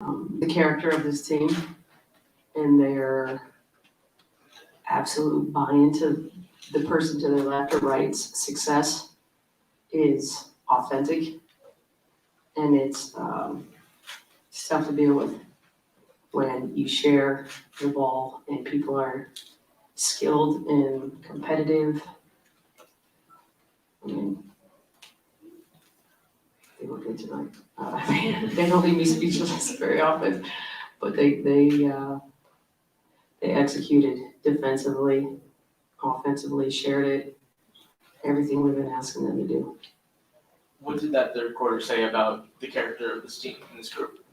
the character of this team and their absolute buy-in to the person to their left or right's success is authentic, and it's tough to deal with when you share the ball and people are skilled and competitive. I mean, they were good tonight. They don't leave me speechless very often, but they executed defensively, offensively, shared it, everything we've been asking them to do. What did that third quarter say about the character of this team and this group?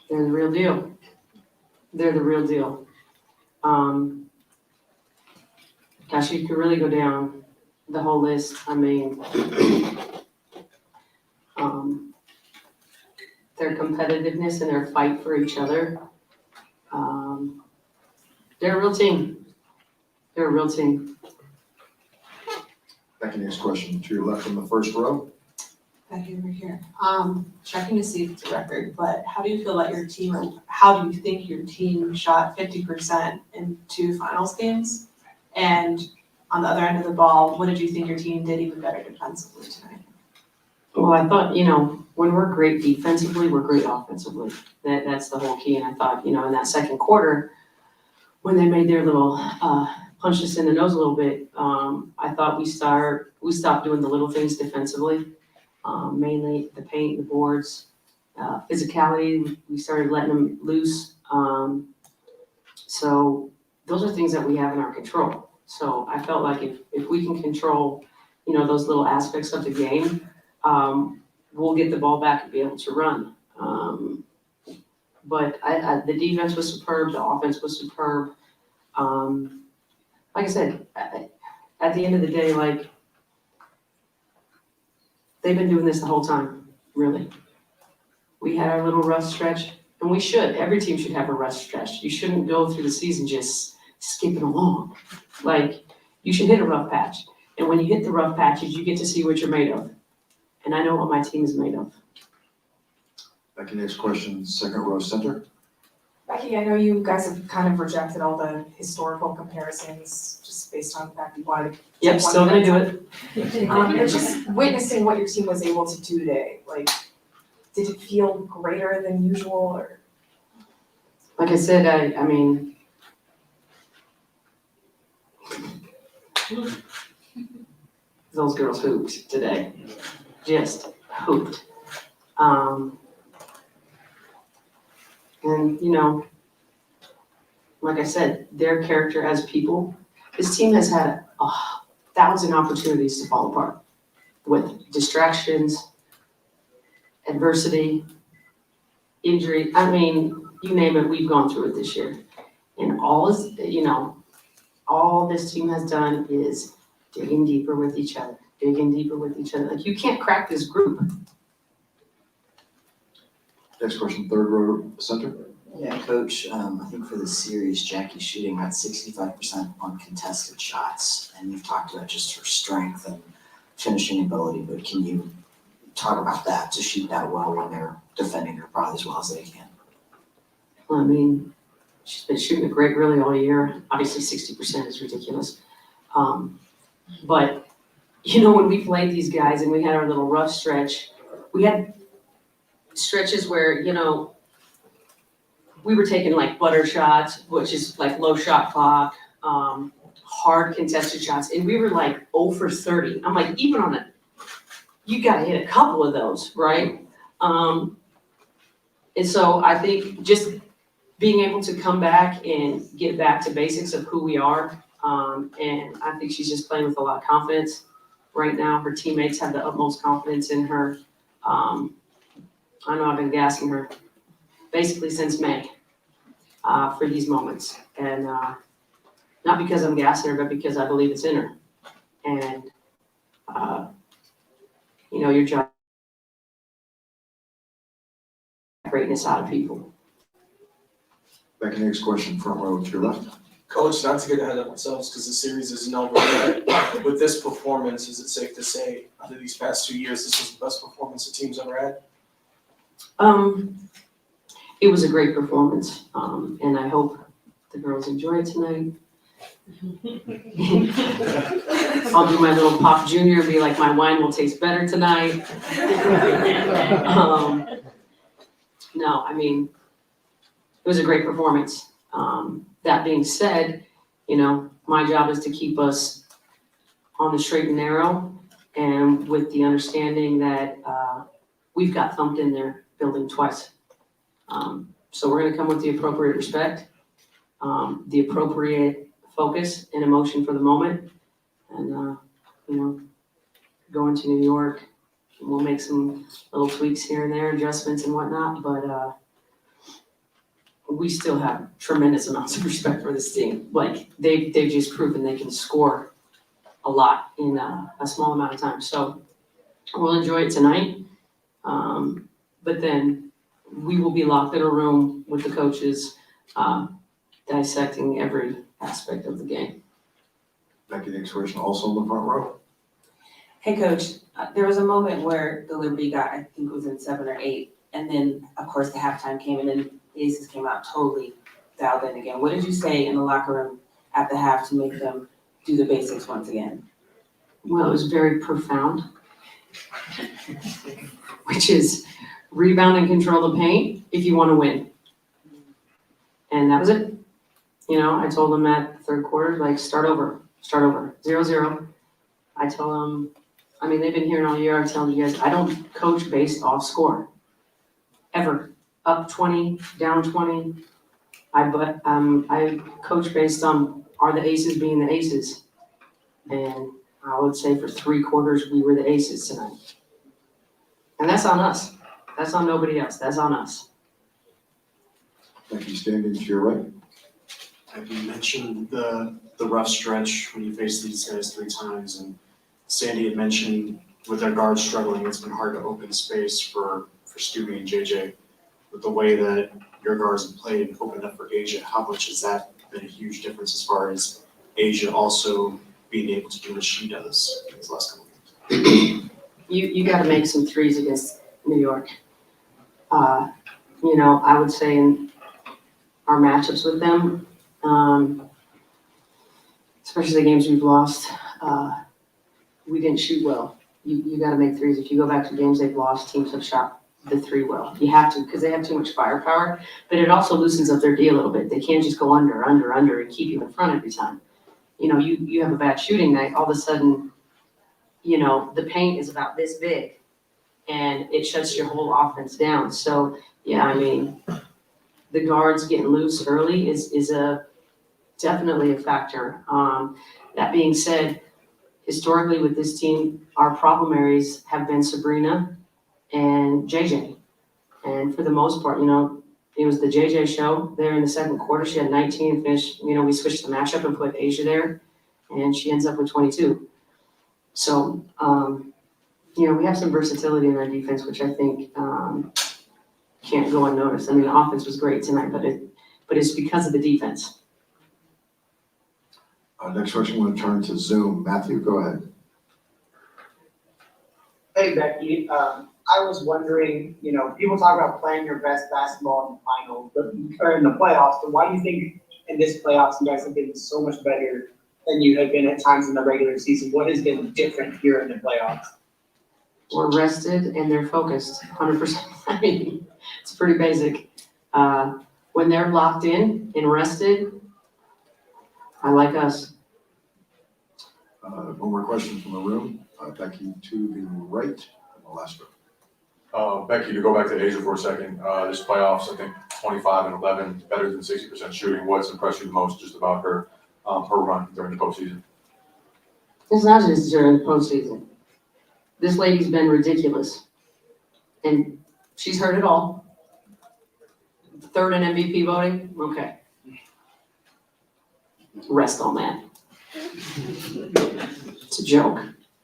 They're the real deal. They're the real deal. Gosh, you could really go down the whole list. I mean, their competitiveness and their fight for each other. They're a real team. They're a real team. Becky, next question to your left on the first row. Becky over here. Checking to see if it's a record, but how do you feel about your team, or how do you think your team shot 50% in 2 finals games? And on the other end of the ball, what did you think your team did even better defensively tonight? Well, I thought, when we're great defensively, we're great offensively. That's the whole key. And I thought, in that second quarter, when they made their little punched us in the nose a little bit, I thought we stopped doing the little things defensively, mainly the paint, the boards, physicality. We started letting them loose. So those are things that we have in our control. So I felt like if we can control, those little aspects of the game, we'll get the ball back and be able to run. But the defense was superb, the offense was superb. Like I said, at the end of the day, they've been doing this the whole time, really. We had our little rough stretch, and we should. Every team should have a rough stretch. You shouldn't go through the season just skipping along. You should hit a rough patch. And when you hit the rough patches, you get to see what you're made of. And I know what my team is made of. Becky, next question, second row center. Becky, I know you guys have kind of rejected all the historical comparisons just based on the fact you wanted to. Yep, still gonna do it. But just witnessing what your team was able to do today, did it feel greater than usual, or? Like I said, I mean, those girls hooped today, just hooped. And, like I said, their character as people, this team has had 1,000 opportunities to fall apart with distractions, adversity, injury. I mean, you name it, we've gone through it this year. And all this team has done is digging deeper with each other. You can't crack this group. Next question, third row center. Yeah, Coach, I think for the series, Jackie's shooting at 65% on contested shots, and you've talked about just her strength and finishing ability, but can you talk about that, to shoot that well when they're defending her probably as well as they can? I mean, she's been shooting it great really all year. Obviously 60% is ridiculous. But, when we played these guys and we had our little rough stretch, we had stretches where, we were taking butter shots, which is low shot clock, hard contested shots, and we were 0 for 30. I'm even on you gotta hit a couple of those, right? And so I think just being able to come back and get back to basics of who we are, and I think she's just playing with a lot of confidence right now. Her teammates have the utmost confidence in her. I know I've been gassing her basically since May for these moments. And not because I'm gassing her, but because I believe it's in her. And, your job greatness out of people. Becky, next question, front row to your left. Coach, not to get ahead of ourselves because the series isn't over yet. With this performance, is it safe to say, out of these past 2 years, this was the best performance the team's ever had? It was a great performance, and I hope the girls enjoy it tonight. I'll do my little Pop Junior, be like, my wine will taste better tonight. No, I mean, it was a great performance. That being said, you know, my job is to keep us on the straight and narrow, and with the understanding that we've got thumped in their building twice. So we're gonna come with the appropriate respect, the appropriate focus and emotion for the moment, and you know, going to New York, we'll make some little tweaks here and there, adjustments and whatnot, but we still have tremendous amounts of respect for this team. Like, they've just proven they can score a lot in a small amount of time. So we'll enjoy it tonight. But then we will be locked in a room with the coaches, dissecting every aspect of the game. Becky, next question, also in the front row. Hey, Coach, there was a moment where the Liberty got, I think it was in 7 or 8, and then, of course, the halftime came, and then the Aces came out totally dialed in again. What did you say in the locker room at the half to make them do the basics once again? Well, it was very profound, which is rebound and control the paint if you want to win. And that was it. You know, I told them at the third quarter, like, start over, 0-0. I tell them, I mean, they've been hearing all year, I'm telling you guys, I don't coach based off score, ever. Up 20, down 20. I coach based on, are the Aces being the Aces? And I would say for 3 quarters, we were the Aces tonight. And that's on us. That's on nobody else. That's on us. Becky, standing to your right. You mentioned the rough stretch when you faced these guys 3 times, and Sandy had mentioned with their guards struggling, it's been hard to open space for Stewie and JJ. With the way that your guards have played and opened up for Asia, how much has that been a huge difference as far as Asia also being able to do what she does in these last couple of games? You got to make some threes against New York. You know, I would say in our matchups with them, especially the games we've lost, we didn't shoot well. You got to make threes. If you go back to games they've lost, teams have shot the 3 well. You have to, because they have too much firepower, but it also loosens up their D a little bit. They can't just go under and keep you in front every time. You know, you have a bad shooting night, all of a sudden, you know, the paint is about this big and it shuts your whole offense down. So, yeah, I mean, the guards getting loose early is definitely a factor. That being said, historically with this team, our problem areas have been Sabrina and JJ. And for the most part, you know, it was the JJ show there in the second quarter. She had 19 and finished, you know, we switched the matchup and put Asia there, and she ends up with 22. So, you know, we have some versatility in our defense, which I think can't go unnoticed. I mean, the offense was great tonight, but it's because of the defense. Next question, I'm going to turn to Zoom. Matthew, go ahead. Hey, Becky, I was wondering, you know, people talk about playing your best basketball in the finals, or in the playoffs, but why do you think in this playoffs you guys have been so much better than you have been at times in the regular season? What has been different here in the playoffs? We're rested and they're focused 100%. I mean, it's pretty basic. When they're locked in and rested, I like us. One more question from the room. Becky, to the right, and the last row. Becky, to go back to Asia for a second, this playoffs, I think 25 and 11, better than 60% shooting. What's impressed you the most just about her run during the postseason? It's not just during the postseason. This lady's been ridiculous. And she's heard it all. 3rd in MVP voting? Okay. Rest on that. It's a joke.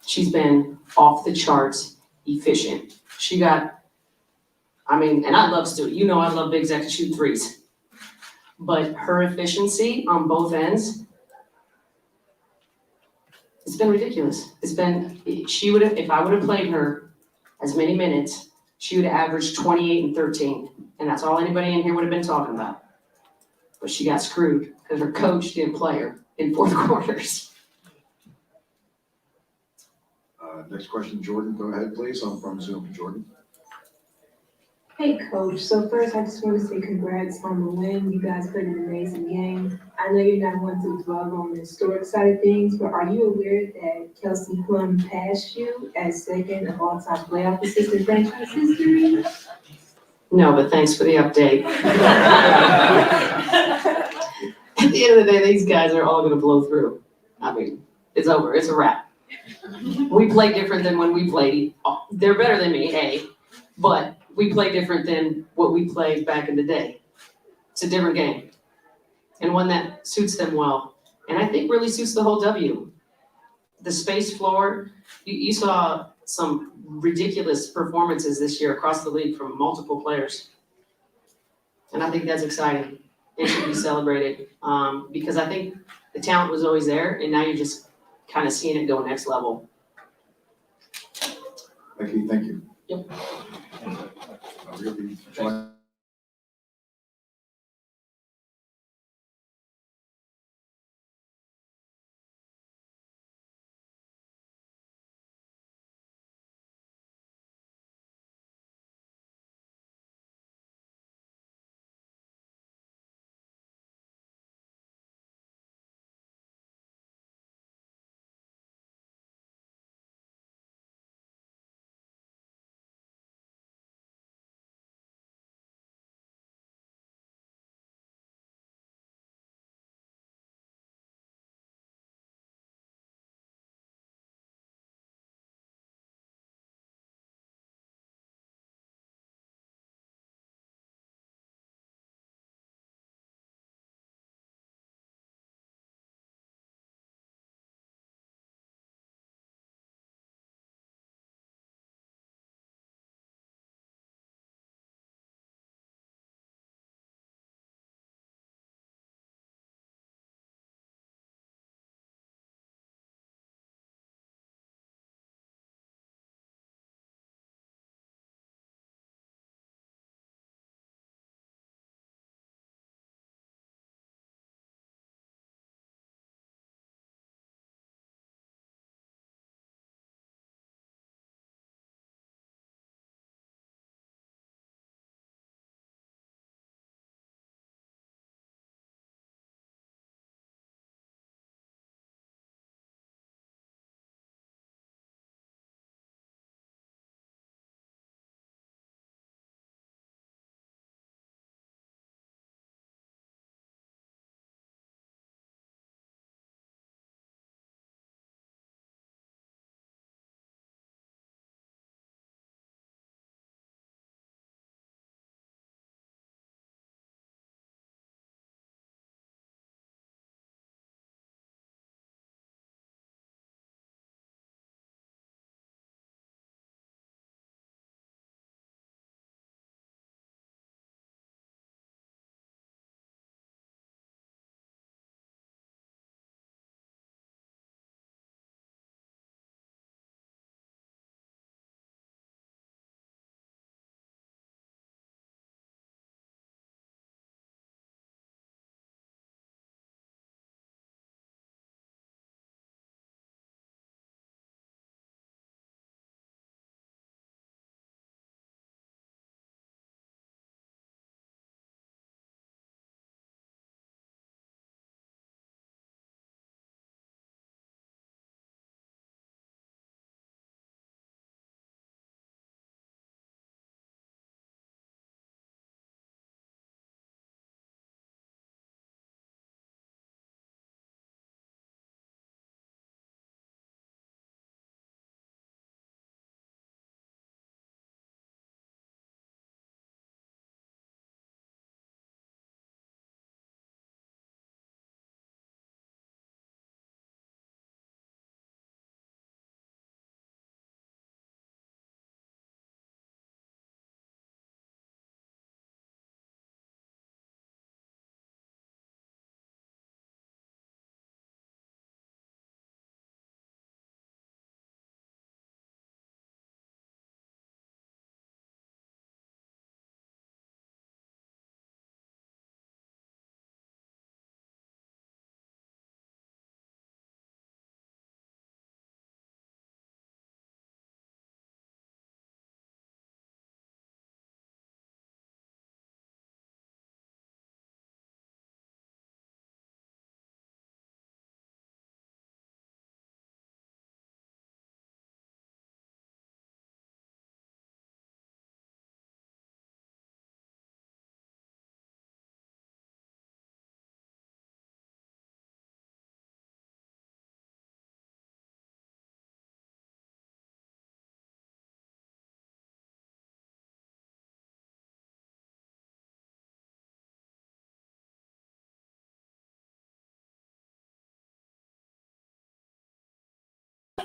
She's been off the charts efficient. She got, I mean, and I love Stu. You know I love big Zach to shoot threes. But her efficiency on both ends, it's been ridiculous. It's been, she would have, if I would have played her as many minutes, she would average 28 and 13, and that's all anybody in here would have been talking about. But she got screwed because her coach didn't play her in fourth quarters. Next question, Jordan, go ahead, please, on from Zoom, Jordan. Hey, Coach. So first, I just want to say congrats on the win. You guys played an amazing game. I know you're not one to dwell on the historic side of things, but are you aware that Kelsey Plum passed you as second of all-time playoff assists in franchise history? No, but thanks for the update. At the end of the day, these guys are all gonna blow through. I mean, it's over, it's a wrap. We play different than when we played. They're better than me, A, but we play different than what we played back in the day. It's a different game, and one that suits them well, and I think really suits the whole W. The space floor, you saw some ridiculous performances this year across the league from multiple players. And I think that's exciting. It should be celebrated, because I think the talent was always there, and now you're just kind of seeing it go next level. Becky, thank you. Yep. We'll be joined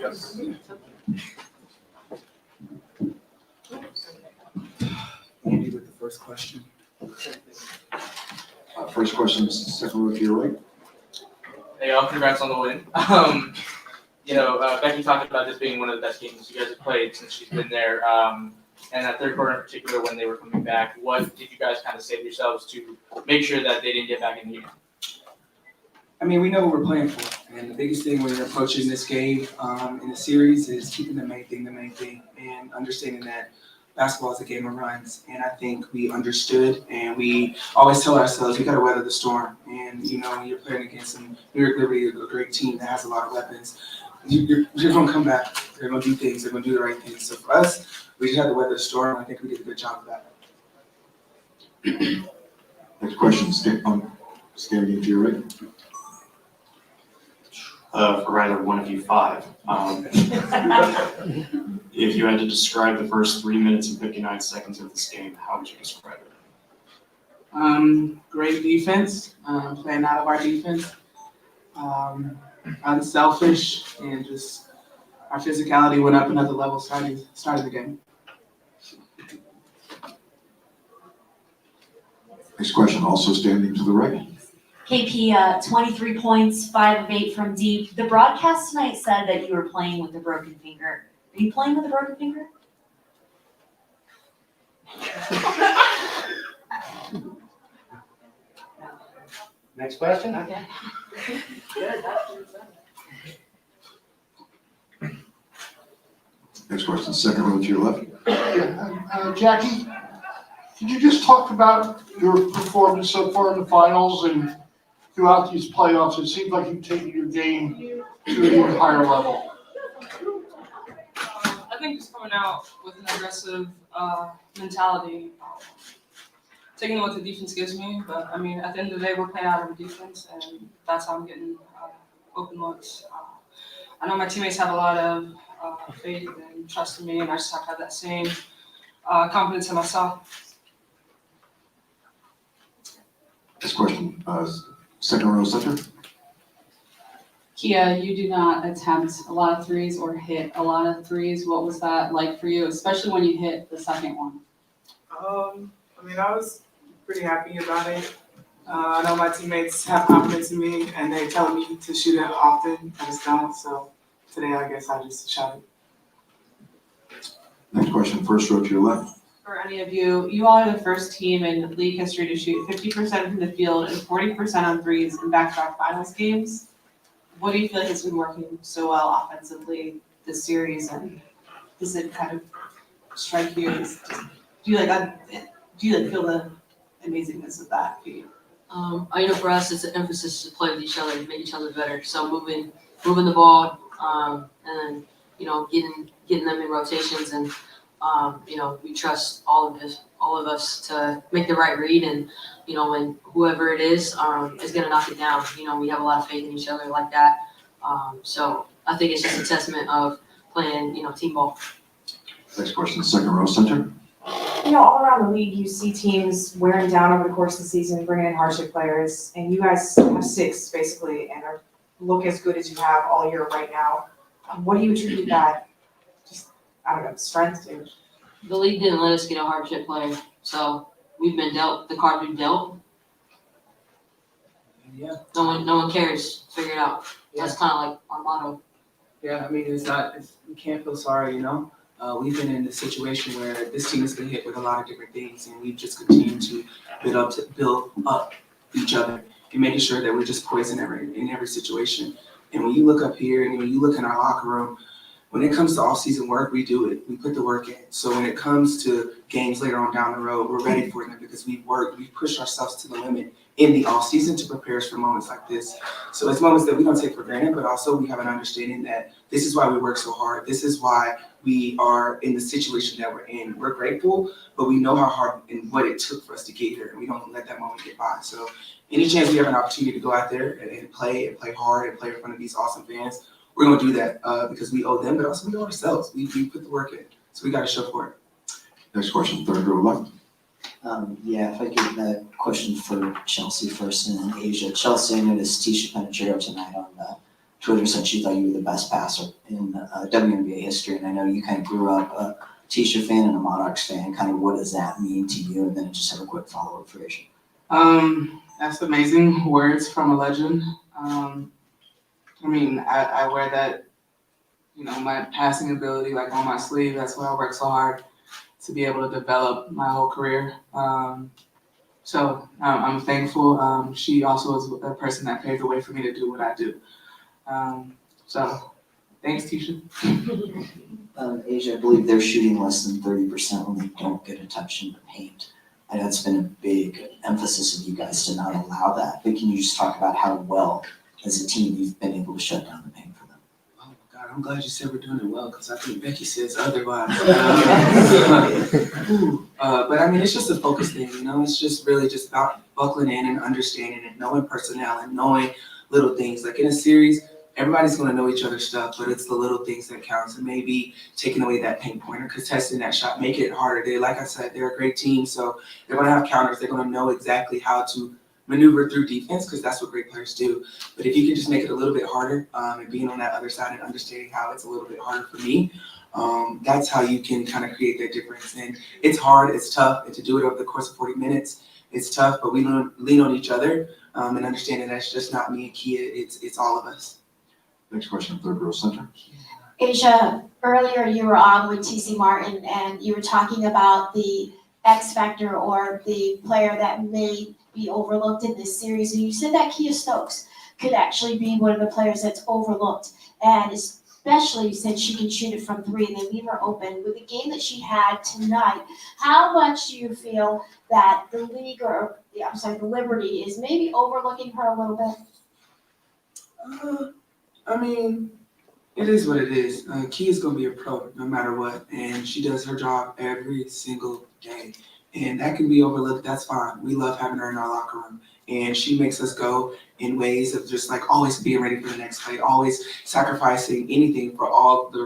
Yes. Andy with the first question. First question, second row to your right. Hey, y'all, congrats on the win. Becky talked about this being one of the best games you guys have played since she's been there. And that third quarter in particular, when they were coming back, what did you guys kind of say to yourselves to make sure that they didn't get back in the game? I mean, we know what we're playing for, and the biggest thing when you're approaching this game in the series is keeping the main thing, and understanding that basketball is a game of runs. And I think we understood, and we always tell ourselves we got to weather the storm. And when you're playing against some New York Liberty, a great team that has a lot of weapons, you're going to come back. They're going to do things. They're going to do the right things. So for us, we just had to weather the storm. And I think we did a good job of that. Next question, standing to your right. For either one of you five, if you had to describe the first 3 minutes and 59 seconds of this game, how would you describe it? Great defense, playing out of our defense. Unselfish, and just our physicality went up another level starting the game. Next question, also standing to the right. KP, 23 points, 5 of 8 from deep. The broadcast tonight said that you were playing with a broken finger. Are you playing with a broken finger? Next question? Okay. Next question, second row to your left. Jackie, could you just talk about your performance so far in the finals and throughout these playoffs? It seems like you've taken your game to an even higher level. I think just coming out with an aggressive mentality, taking what the defense gives me. But I mean, at the end of the day, we're playing out of defense, and that's how I'm getting open looks. I know my teammates have a lot of faith and trust in me, and I just have to have that same confidence in myself. Next question, second row center. Kia, you do not attempt a lot of threes or hit a lot of threes. What was that like for you, especially when you hit the second one? I was pretty happy about it. I know my teammates have confidence in me, and they tell me to shoot it often, and it's done. So today, I guess I just shot it. Next question, first row to your left. For any of you, you all are the first team in league history to shoot 50% from the field and 40% on threes in back-to-back finals games. What do you feel like has been working so well offensively this series, and does it kind of strike you as do you feel the amazingness of that for you? I know for us, it's an emphasis to play with each other, make each other better. So moving the ball, and getting them in rotations, and we trust all of us to make the right read, and when whoever it is going to knock it down. We have a lot of faith in each other like that. So I think it's just a testament of playing team ball. Next question, second row center. All around the league, you see teams wearing down over the course of the season, bringing in hardship players, and you guys have 6 basically, and look as good as you have all year right now. What do you attribute that, strength to? The league didn't let us get a hardship player, so we've been dealt the card we've dealt. Yeah. No one cares. Figure it out. That's kind of like our motto. Yeah, we can't feel sorry, We've been in a situation where this team has been hit with a lot of different things, and we've just continued to build up each other and making sure that we're just poised in every situation. And when you look up here and when you look in our locker room, when it comes to off-season work, we do it. We put the work in. So when it comes to games later on down the road, we're ready for them because we've pushed ourselves to the limit in the off-season to prepare us for moments like this. So it's moments that we don't take for granted, but also we have an understanding that this is why we work so hard. This is why we are in the situation that we're in. We're grateful, but we know how hard and what it took for us to get here, and we don't let that moment get by. So any chance we have an opportunity to go out there and play hard and play in front of these awesome fans, we're going to do that because we owe them, but also we owe ourselves. We put the work in, so we got to show for it. Next question, third row left. If I could, a question for Chelsea first and then Asia. Chelsea, I noticed Tisha Panachero tonight Twitter said she thought you were the best passer in WNBA history, and I know you kind of grew up a Tisha fan and a Monarchs fan. Kind of what does that mean to you? And then I just have a quick follow-up for Asia. That's amazing words from a legend. I wear that, my passing ability like on my sleeve. That's why I work so hard to be able to develop my whole career. So I'm thankful. She also is a person that paved the way for me to do what I do. So thanks, Tisha. Asia, I believe they're shooting less than 30% when they don't get a touch in the paint. I know it's been a big emphasis of you guys to not allow that, but can you just talk about how well, as a team, you've been able to shut down the paint for them? Oh my God, I'm glad you said we're doing it well, because I think Becky says otherwise. But it's just a focus thing, it's just really just about buckling in and understanding and knowing personnel and knowing little things. Like in a series, everybody's going to know each other's stuff, but it's the little things that counts, and maybe taking away that paint point or contesting that shot, making it harder. Like I said, they're a great team, so they're going to have counters. They're going to know exactly how to maneuver through defense, because that's what great players do. But if you can just make it a little bit harder, and being on that other side and understanding how it's a little bit harder for me, that's how you can kind of create that difference. And it's hard, it's tough, and to do it over the course of 40 minutes, it's tough, but we lean on each other, and understanding that's just not me and Kia, it's all of us. Next question, third row center. Asia, earlier you were on with TC Martin and you were talking about the X factor or the player that may be overlooked in this series. And you said that Kia Stokes could actually be one of the players that's overlooked. And especially since she can shoot it from three and they leave her open. With the game that she had tonight, how much do you feel that the league the Liberty is maybe overlooking her a little bit? It is what it is. Kia's gonna be a pro no matter what, and she does her job every single day. And that can be overlooked, that's fine. We love having her in our locker room. And she makes us go in ways of just like always being ready for the next play, always sacrificing anything for the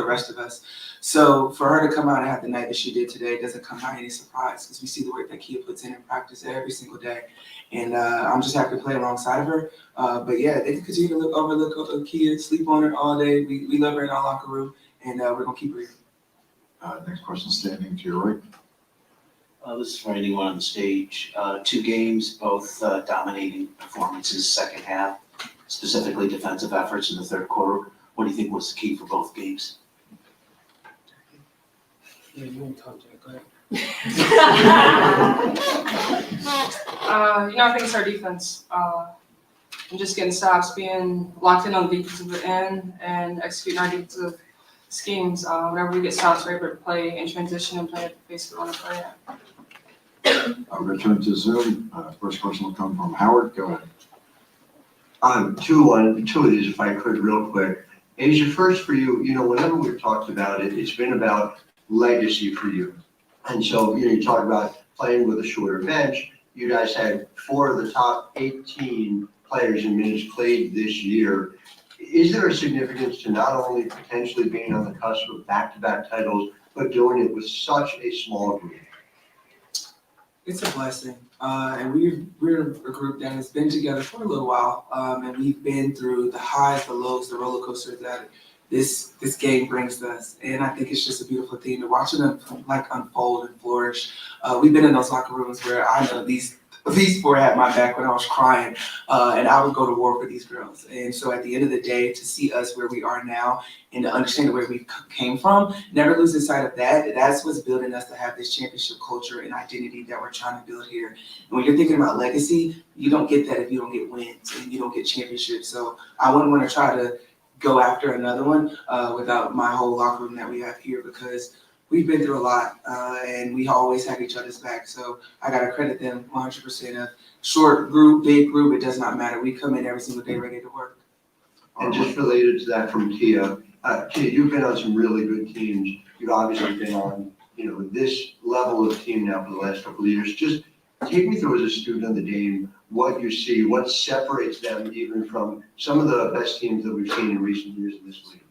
rest of us. So for her to come out and have the night that she did today doesn't come by any surprise, because we see the work that Kia puts in practice every single day. And I'm just happy to play alongside of her. But yeah, they can continue to overlook Kia, sleep on her all day. We love her in our locker room, and we're gonna keep her here. Next question, standing to your right. This is for anyone on the stage. 2 games, both dominating performances, second half, specifically defensive efforts in the third quarter. What do you think was the key for both games? Yeah, you want to talk to her, go ahead. I think it's our defense. And just getting stops, being locked in on the defensive end and executing our defensive schemes. Whenever we get stops, we're able to play in transition and play at the pace we want to play at. I'll return to Zoom. First question will come from Howard. Go ahead. Two of these, if I could, real quick. Asia, first for you, whenever we've talked about it, it's been about legacy for you. And so, you talk about playing with a shorter bench. You guys had 4 of the top 18 players in minutes played this year. Is there a significance to not only potentially being on the cusp of back-to-back titles, but doing it with such a small group? It's a blessing, and we're a group that has been together for a little while, and we've been through the highs, the lows, the roller coasters that this game brings us, and I think it's just a beautiful thing to watch them unfold and flourish. We've been in those locker rooms where I know these 4 had my back when I was crying, and I would go to war for these girls. And so at the end of the day, to see us where we are now and to understand where we came from, never losing sight of that. That's what's building us to have this championship culture and identity that we're trying to build here. And when you're thinking about legacy, you don't get that if you don't get wins and you don't get championships. So I wouldn't want to try to go after another one without my whole locker room that we have here, because we've been through a lot, and we always have each other's back. So I got to credit them 100%. Of short group, big group, it does not matter. We come in every single day ready to work. And just related to that from Kia, you've been on some really good teams. You've obviously been on, this level of team now for the last couple of years. Just take me through as a student of the game, what you see, what separates them even from some of the best teams that we've seen in recent years in this league.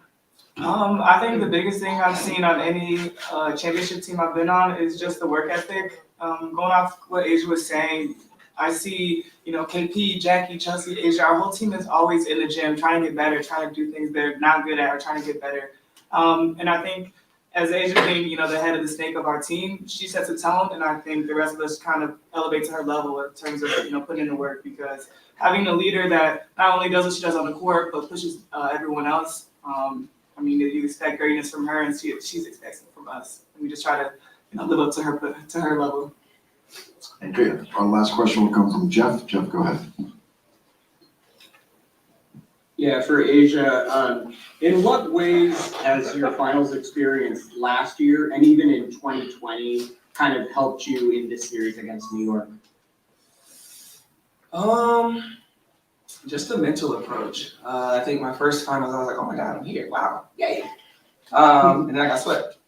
I think the biggest thing I've seen on any championship team I've been on is just the work ethic. Going off what Asia was saying, I see, KP, Jackie, Chelsea, Asia, our whole team is always in the gym, trying to get better, trying to do things they're not good at or trying to get better. And I think as Asia being, the head of the snake of our team, she sets a tone, and I think the rest of us kind of elevate to her level in terms of, putting in the work, because having a leader that not only does what she does on the court, but pushes everyone else. You expect greatness from her, and she's expecting it from us. And we just try to, live up to her level. Okay, our last question will come from Jeff. Jeff, go ahead. Yeah, for Asia, in what ways has your finals experience last year and even in 2020 kind of helped you in this series against New York? Just a mental approach. I think my first finals, I was like, oh my God, I'm here. Wow, yay. And then I got swept.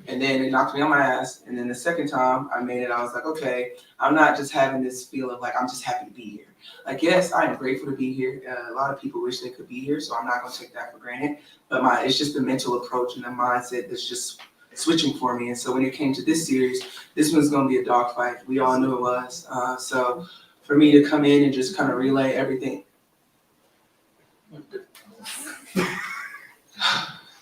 And then it knocked me on my ass. And then the second time I made it, I was like, okay, I'm not just having this feel of like, I'm just happy to be here. Like, yes, I am grateful to be here. A lot of people wish they could be here, so I'm not going to take that for granted. But it's just the mental approach and the mindset that's just switching for me. And so when it came to this series, this one's going to be a dogfight. We all knew it was. So for me to come in and just kind of relay everything.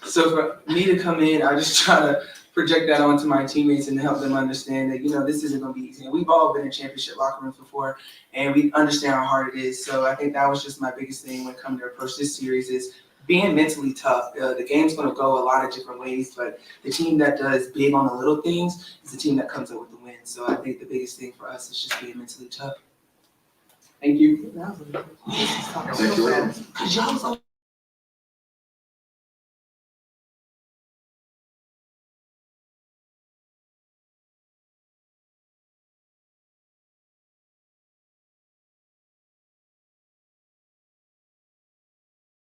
So for me to come in, I just try to project that onto my teammates and help them understand that, this isn't going to be easy. And we've all been in championship locker rooms before, and we understand how hard it is. So I think that was just my biggest thing when it comes to approach this series is being mentally tough. The game's going to go a lot of different ways, but the team that does big on the little things is the team that comes up with the win. So I think the biggest thing for us is just being mentally tough. Thank you. Thank you.